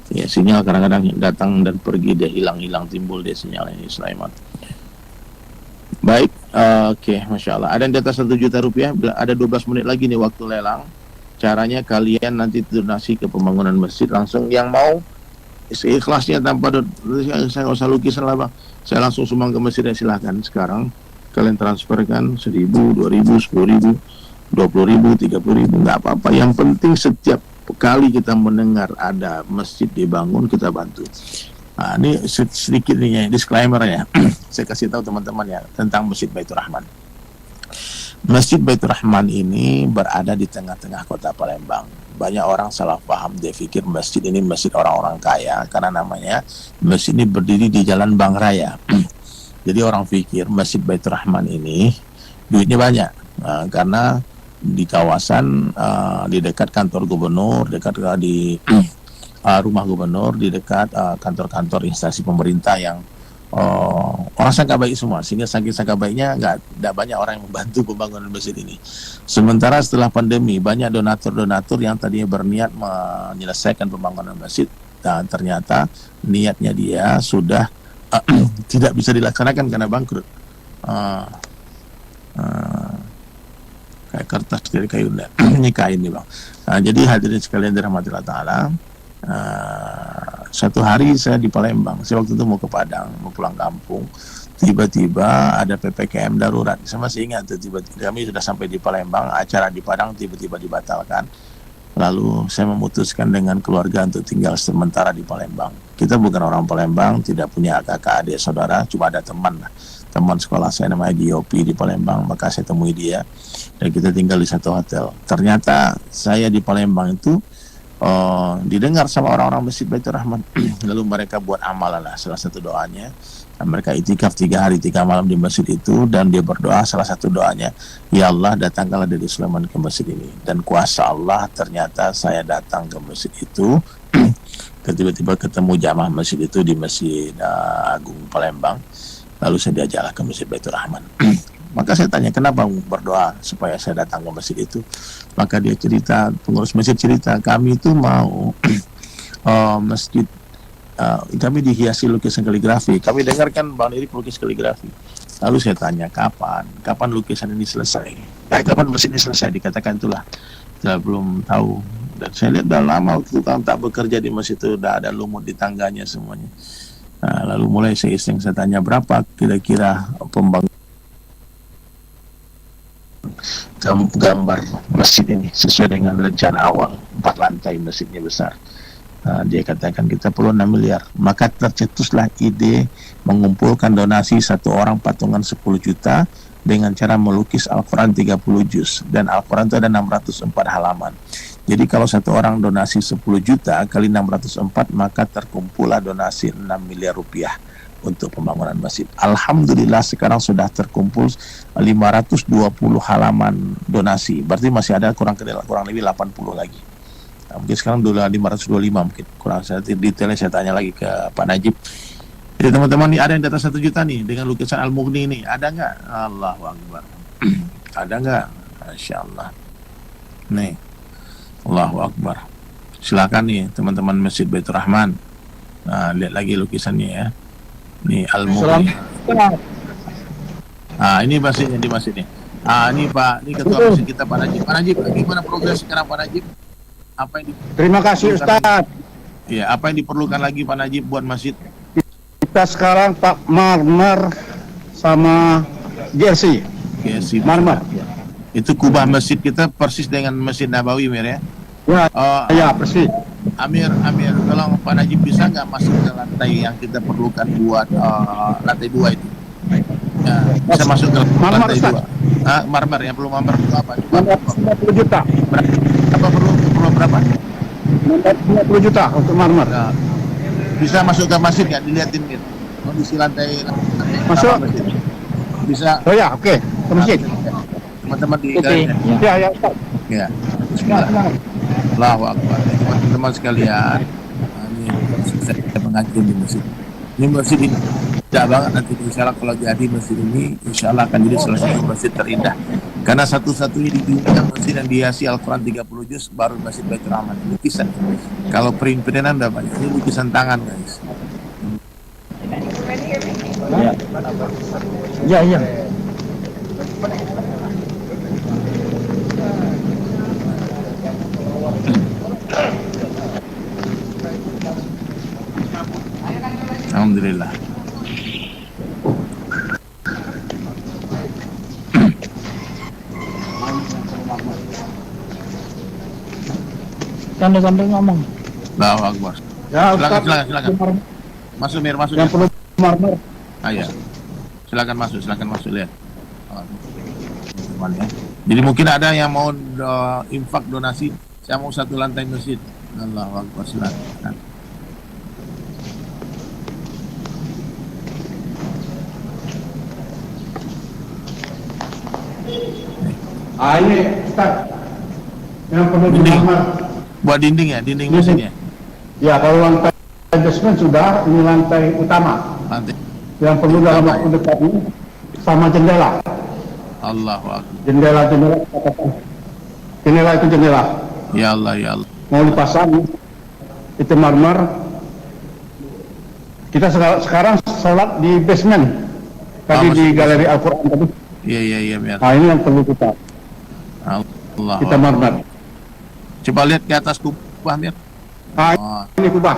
Ya, sinyal kadang-kadang datang dan pergi, dia hilang-hilang, timbul dia sinyal ini Sulaiman. Baik, oke, Masya Allah. Ada yang di atas 1 juta rupiah, ada 12 menit lagi nih waktu lelang. Caranya kalian nanti donasi ke pembangunan masjid, langsung yang mau seikhlasnya tanpa saya nggak usah lukisan lah bang, saya langsung sumbang ke masjid, silahkan sekarang kalian transferkan 1.000, 2.000, 10.000, 20.000, 30.000, nggak apa-apa. Yang penting setiap kali kita mendengar ada masjid dibangun, kita bantu. Nah, ini sedikit nih disclaimer ya. Saya kasih tahu teman-teman ya tentang Masjid Baitur Rahman. Masjid Baitur Rahman ini berada di tengah-tengah kota Palembang. Banyak orang salah paham, dia pikir masjid ini masjid orang-orang kaya karena namanya masjid ini berdiri di Jalan Bang Raya. Jadi orang pikir Masjid Baitur Rahman ini duitnya banyak, karena di kawasan di dekat kantor gubernur, dekat di rumah gubernur, di dekat kantor-kantor instansi pemerintah yang orang sangka baik semua, sehingga saking sangka baiknya nggak banyak orang yang membantu pembangunan masjid ini. Sementara setelah pandemi banyak donatur-donatur yang tadinya berniat menyelesaikan pembangunan masjid, dan ternyata niatnya dia sudah tidak bisa dilaksanakan karena bangkrut. Kayak kertas dari kayu ini kain nih bang. Jadi hadirin sekalian dirahmati Allah Ta'ala, suatu hari saya di Palembang, saya waktu itu mau ke Padang, mau pulang kampung, tiba-tiba ada PPKM darurat. Saya masih ingat tuh, tiba-tiba kami sudah sampai di Palembang, acara di Padang tiba-tiba dibatalkan. Lalu saya memutuskan dengan keluarga untuk tinggal sementara di Palembang. Kita bukan orang Palembang, tidak punya kakak, adik, saudara, cuma ada teman sekolah saya namanya Giopi di Palembang, maka saya temui dia dan kita tinggal di satu hotel. Ternyata saya di Palembang itu didengar sama orang-orang Masjid Baitur Rahman. Lalu mereka buat amalan lah, salah satu doanya mereka itikaf 3 hari 3 malam di masjid itu, dan dia berdoa, salah satu doanya, ya Allah datangkanlah dari Sulaiman ke masjid ini. Dan kuasa Allah ternyata saya datang ke masjid itu tiba-tiba ketemu jamaah masjid itu di Masjid Agung Palembang. Lalu saya diajaklah ke Masjid Baitur Rahman. Maka saya tanya, kenapa berdoa supaya saya datang ke masjid itu? Maka dia cerita, pengurus masjid cerita, kami itu mau masjid, kami dihiasi lukisan kaligrafi. Kami dengarkan Bang Iri pelukis kaligrafi. Lalu saya tanya, kapan lukisan ini selesai? Kapan masjid ini selesai? Dikatakan itulah, saya belum tahu. Dan saya lihat udah lama waktu itu kan tak bekerja di masjid itu, udah ada lumut di tangganya semuanya. Nah, lalu mulai saya iseng, saya tanya berapa kira-kira pembangunan gambar masjid ini sesuai dengan rencana awal, 4 lantai masjidnya besar. Dia katakan kita perlu 6 miliar. Maka tercetuslah ide mengumpulkan donasi satu orang patungan 10 juta dengan cara melukis Al-Quran 30 juz, dan Al-Quran itu ada 604 halaman. Jadi kalau satu orang donasi 10 juta kali 604, maka terkumpullah donasi 6 miliar rupiah untuk pembangunan masjid. Alhamdulillah sekarang sudah terkumpul 520 halaman donasi. Berarti masih ada kurang lebih 80 lagi. Nah, mungkin sekarang dulu 525 mungkin. Kurang saya detailnya saya tanya lagi ke Pak Najib. Jadi teman-teman, nih ada yang di atas 1 juta nih dengan lukisan Al-Mughni ini. Ada nggak? Allahu Akbar. Ada nggak? Masya Allah. Nih. Allahu Akbar. Silakan nih teman-teman Masjid Baitur Rahman. Nah, lihat lagi lukisannya ya. Nih Al-Mughni. Ini masjidnya di masjid nih. Ini Pak, ini ketua masjid kita Pak Najib. Pak Najib, gimana progres sekarang Pak Najib? Apa yang Terima kasih Ustaz. Iya, apa yang diperlukan lagi Pak Najib buat masjid? Kita sekarang Pak marmer sama jersey. Jersey marmer. Itu kubah masjid kita persis dengan Masjid Nabawi, Mir ya. Ya, persis. Amir, tolong Pak Najib bisa nggak masuk ke lantai yang kita perlukan buat lantai 2 itu? Ya, bisa masuk ke lantai 2. Marmer yang perlu marmer itu apa? 50 juta. Apa perlu berapa? 50 juta untuk marmer. Nah, bisa masuk ke masjid nggak? Dilihatin Mir kondisi lantai masuk masjid. Bisa. Oh ya, oke. Ke masjid. Teman-teman di Ya, Ustaz. Ya. Bismillah. Allahu Akbar. Teman-teman sekalian, ini saya mengaji di masjid. Ini masjid ini tidak banget nanti insya Allah kalau jadi masjid ini insya Allah akan jadi salah satu masjid terindah karena satu-satunya di dunia masjid yang dihiasi Al-Quran 30 juz baru Masjid Baitur Rahman lukisan. Kalau print-printan udah banyak, ini lukisan tangan guys. Ya, ya. Alhamdulillah. Sambil ngomong. Allahu Akbar. Ya, Silakan, Ustaz. silakan. Masuk Mir, masuk. Yang perlu marmer. Ya. Silakan masuk lihat. Ya. Jadi mungkin ada yang mau infak donasi, saya mau satu lantai masjid. Allahu Akbar, silakan. Ini Ustaz. Yang perlu Dinding. marmer. Buat dinding ya, dinding masjidnya. Ya, kalau lantai basement sudah, ini lantai utama. Lantai. Yang perlu dalam waktu dekat ini sama jendela. Allahu Akbar. Jendela itu jendela. Ya Allah, ya Allah. Mau dipasang itu marmer. Kita sekarang sholat di basement. Tadi di galeri Al-Quran tadi. Iya, Mir. Nah, ini yang perlu kita. Allah. Kita marmer. Coba lihat ke atas kubah, Mir. Nah, Oh, ini kubah.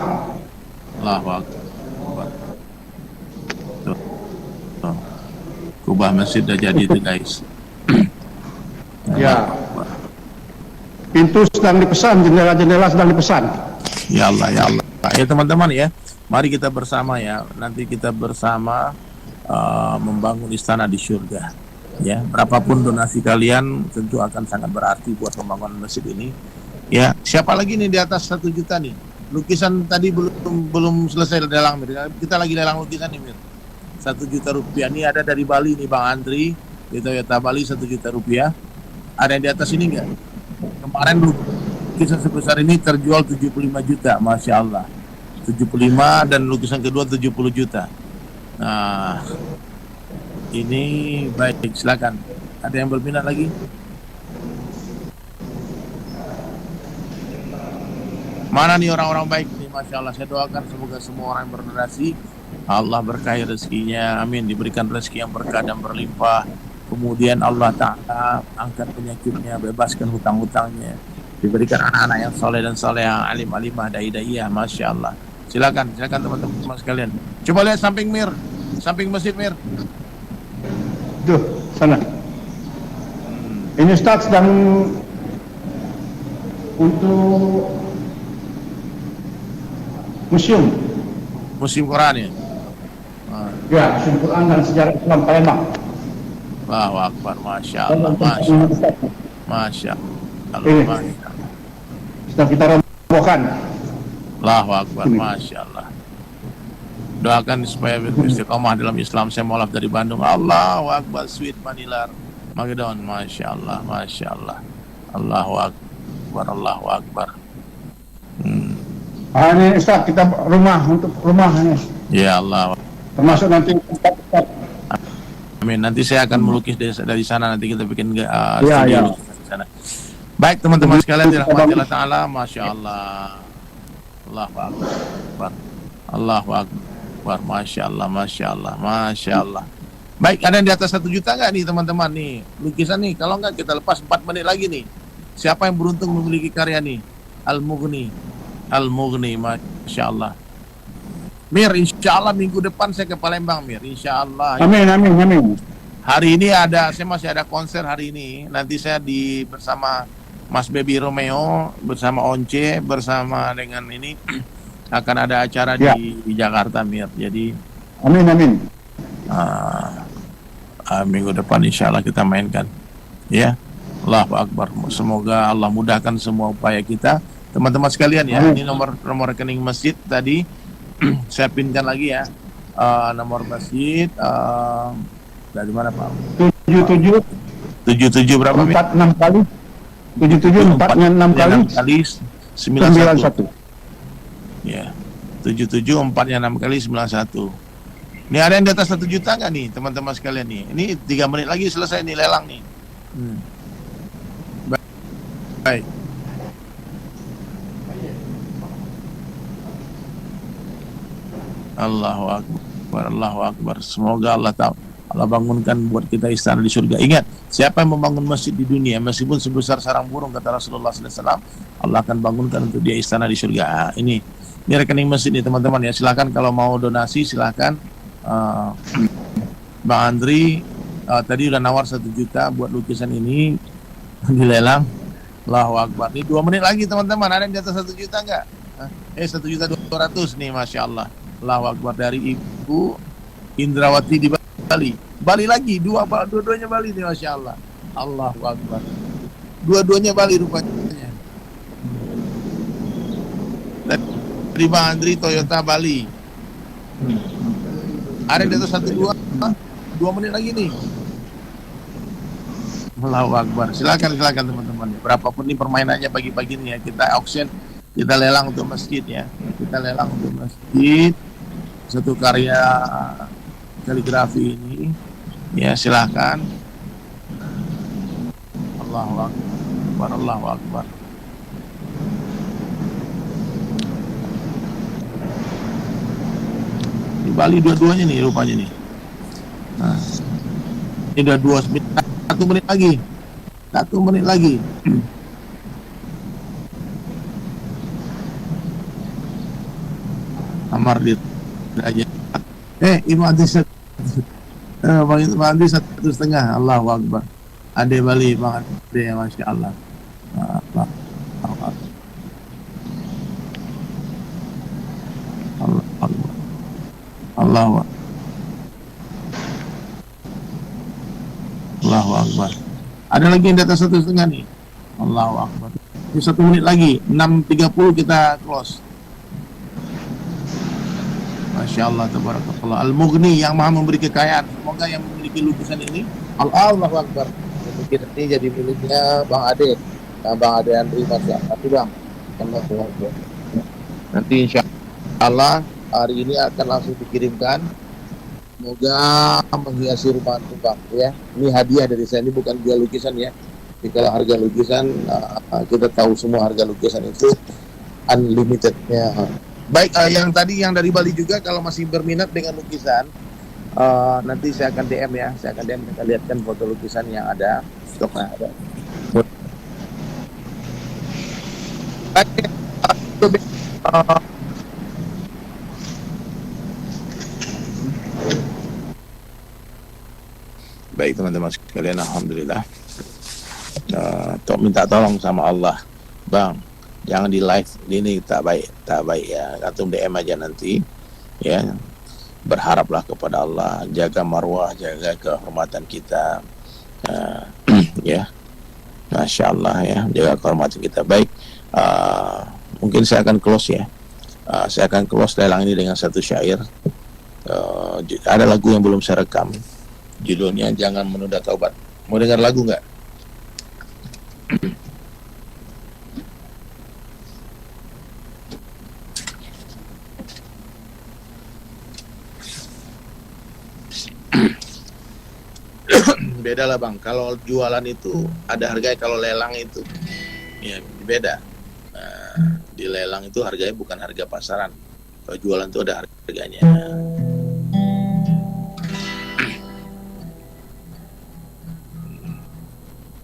Allahu Akbar. Tuh. Kubah masjid udah jadi itu, guys. Ya. Pintu sedang dipesan, jendela-jendela sedang dipesan. Ya Allah, ya Allah. Ya teman-teman ya, mari kita bersama ya. Nanti kita bersama membangun istana di surga. Ya, berapapun donasi kalian tentu akan sangat berarti buat pembangunan masjid ini. Ya, siapa lagi nih di atas 1 juta nih? Lukisan tadi belum selesai lelang, Mir. Kita lagi lelang lukisan nih, Mir. 1 juta rupiah. Ini ada dari Bali nih, Bang Andri. Di Toyota Bali 1 juta rupiah. Ada yang di atas ini enggak? Kemarin lukisan sebesar ini terjual 75 juta, Masya Allah. 75 dan lukisan kedua 70 juta. Nah, ini baik, silakan. Ada yang berminat lagi? Mana nih orang-orang baik nih, Masya Allah. Saya doakan semoga semua orang yang berdonasi Allah berkahi rezekinya, amin. Diberikan rezeki yang berkah dan berlimpah. Kemudian Allah Ta'ala angkat penyakitnya, bebaskan hutang-hutangnya, diberikan anak-anak yang soleh dan soleh, yang alim-alimah, dai-daiyah, Masya Allah. Silakan teman-teman sekalian. Coba lihat samping Mir, samping masjid Mir. Tuh, sana. Ini Ustaz sedang untuk museum. Museum Quran ya? Ya, museum Quran dan sejarah Islam Palembang. Allahu Akbar, Masya Allah, Masya Allah, Masya Allah. Sedang kita robohkan. Allahu Akbar, Masya Allah. Doakan supaya istiqomah dalam Islam. Saya Mualaf dari Bandung. Allahu Akbar, Sweet Manilar Magedon, Masya Allah, Masya Allah. Allahu Akbar, Allahu Akbar. Ini Ustaz, kita rumah untuk rumah ini. Ya Allah. Termasuk nanti tempat-tempat. Amin. Nanti saya akan melukis dari sana. Nanti kita bikin Ya. lukisan di sana. Baik teman-teman sekalian, dirahmati Allah Ta'ala. Masya Allah. Allahu Akbar. Allahu Akbar. Masya Allah, Masya Allah, Masya Allah. Baik, ada yang di atas 1 juta nggak nih teman-teman nih? Lukisan nih, kalau nggak kita lepas 4 menit lagi nih. Siapa yang beruntung memiliki karya nih? Al-Mughni, Masya Allah. Mir, insya Allah minggu depan saya ke Palembang, Mir. Insya Allah. Amin. Hari ini saya masih ada konser hari ini. Nanti saya bersama Mas Baby Romeo, bersama Once, bersama dengan ini akan ada acara di Jakarta, Mir. Jadi Amin. minggu depan insya Allah kita mainkan. Ya, Allahu Akbar. Semoga Allah mudahkan semua upaya kita. Teman-teman sekalian ya, ini nomor rekening masjid tadi saya pinkan lagi ya. Nomor masjid dari mana Pak? 77 berapa? 46 kali 77 4-nya 6 kali 91. Ya. 77 4-nya 6 kali 91. Ini ada yang di atas 1 juta nggak nih teman-teman sekalian nih? Ini 3 menit lagi selesai nih lelang nih. Baik. Allahu Akbar, Allahu Akbar. Semoga Allah tahu, Allah bangunkan buat kita istana di surga. Ingat, siapa yang membangun masjid di dunia, meskipun sebesar sarang burung, kata Rasulullah SAW, Allah akan bangunkan untuk dia istana di surga. Ini rekening masjid nih teman-teman ya. Silakan kalau mau donasi silakan. Bang Andri tadi udah nawar 1 juta buat lukisan ini dilelang. Allahu Akbar. Ini 2 menit lagi teman-teman. Ada yang di atas 1 juta nggak? 1.200.000 nih, Masya Allah. Allahu Akbar, dari Ibu Indrawati di Bali. Bali lagi, dua-duanya Bali nih, Masya Allah. Allahu Akbar. Dua-duanya Bali rupanya. Dari Bang Andri Toyota Bali. Ada di atas 2 menit lagi nih. Allahu Akbar. Silakan teman-teman. Berapapun nih permainannya pagi-pagi nih ya. Kita auction, kita lelang untuk masjid ya. Kita lelang untuk masjid. Satu karya kaligrafi ini. Ya, silakan. Allahu Akbar. Allahu Akbar. Di Bali dua-duanya nih rupanya nih. Nah, ini udah 1 menit lagi. 1 menit lagi. Amar di aja. Ibu Andi Bang Andi 1,5. Allahu Akbar. Ade Bali Bang Ade, Masya Allah. Allah Akbar. Allah Akbar. Allahu Akbar. Allahu Akbar. Ada lagi yang di atas 1,5 nih. Allahu Akbar. Ini 1 menit lagi. 6.30 kita close. Masya Allah, tabarakallah. Al-Mughni, yang maha memberi kekayaan. Semoga yang memiliki lukisan ini, Allahu Akbar, mungkin ini jadi miliknya Bang Ade. Bang Ade Andri Masa. Nanti Bang, Allahu Akbar. Nanti insya Allah hari ini akan langsung dikirimkan. Semoga menghiasi rumah antum Bang ya. Ini hadiah dari saya, ini bukan jual lukisan ya. Jadi kalau harga lukisan, kita tahu semua harga lukisan itu unlimitednya. Baik, yang tadi yang dari Bali juga kalau masih berminat dengan lukisan, nanti saya akan DM ya. Saya akan DM, kita lihatkan foto lukisan yang ada. Stoknya ada. Baik teman-teman sekalian, alhamdulillah. Tok minta tolong sama Allah, Bang, jangan di live ini, tak baik ya. Antum DM aja nanti ya. Berharaplah kepada Allah, jaga marwah, jaga kehormatan kita, ya, Masya Allah ya, jaga kehormatan kita. Baik, mungkin saya akan close ya. Saya akan close lelang ini dengan satu syair. Ada lagu yang belum saya rekam, judulnya Jangan Menunda Taubat. Mau dengar lagu nggak? Beda lah Bang, kalau jualan itu ada harganya, kalau lelang itu ya beda. Di lelang itu harganya bukan harga pasaran, kalau jualan itu ada harganya.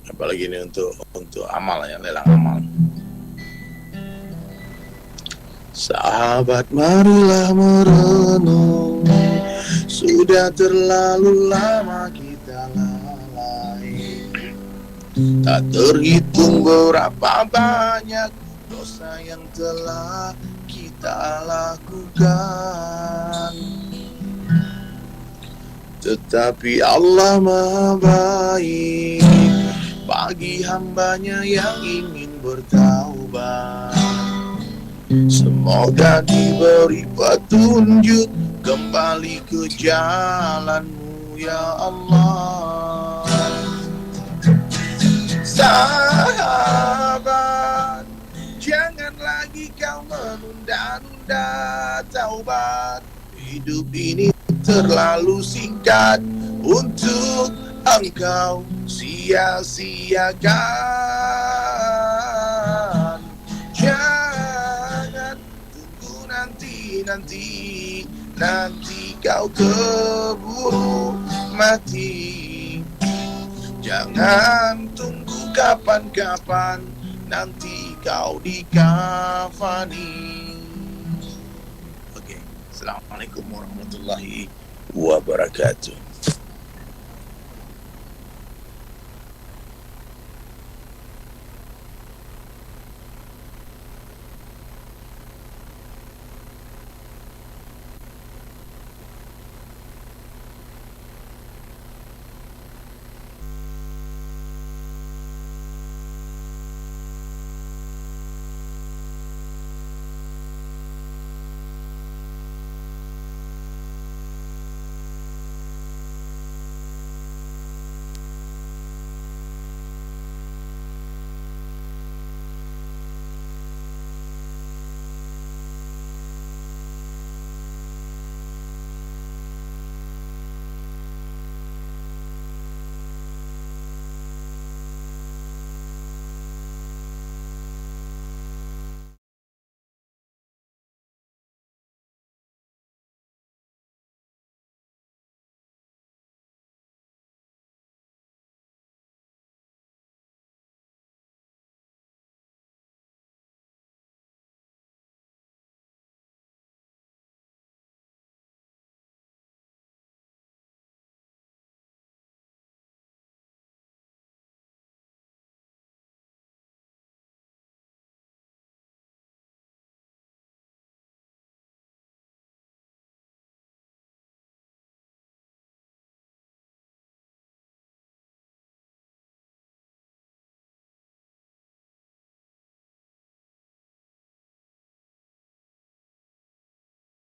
Apalagi ini untuk amal ya, lelang amal. Sahabat, marilah merenung, sudah terlalu lama kita lalai. Tak terhitung berapa banyak dosa yang telah kita lakukan. Tetapi Allah Maha Baik bagi hambanya yang ingin bertaubat. Semoga diberi petunjuk kembali ke jalanmu ya Allah. Sahabat, jangan lagi kau menunda-nunda taubat. Hidup ini terlalu singkat untuk engkau sia-siakan. Jangan tunggu nanti kau keburu mati. Jangan tunggu kapan-kapan, nanti kau dikafani. Oke, Assalamualaikum warahmatullahi wabarakatuh.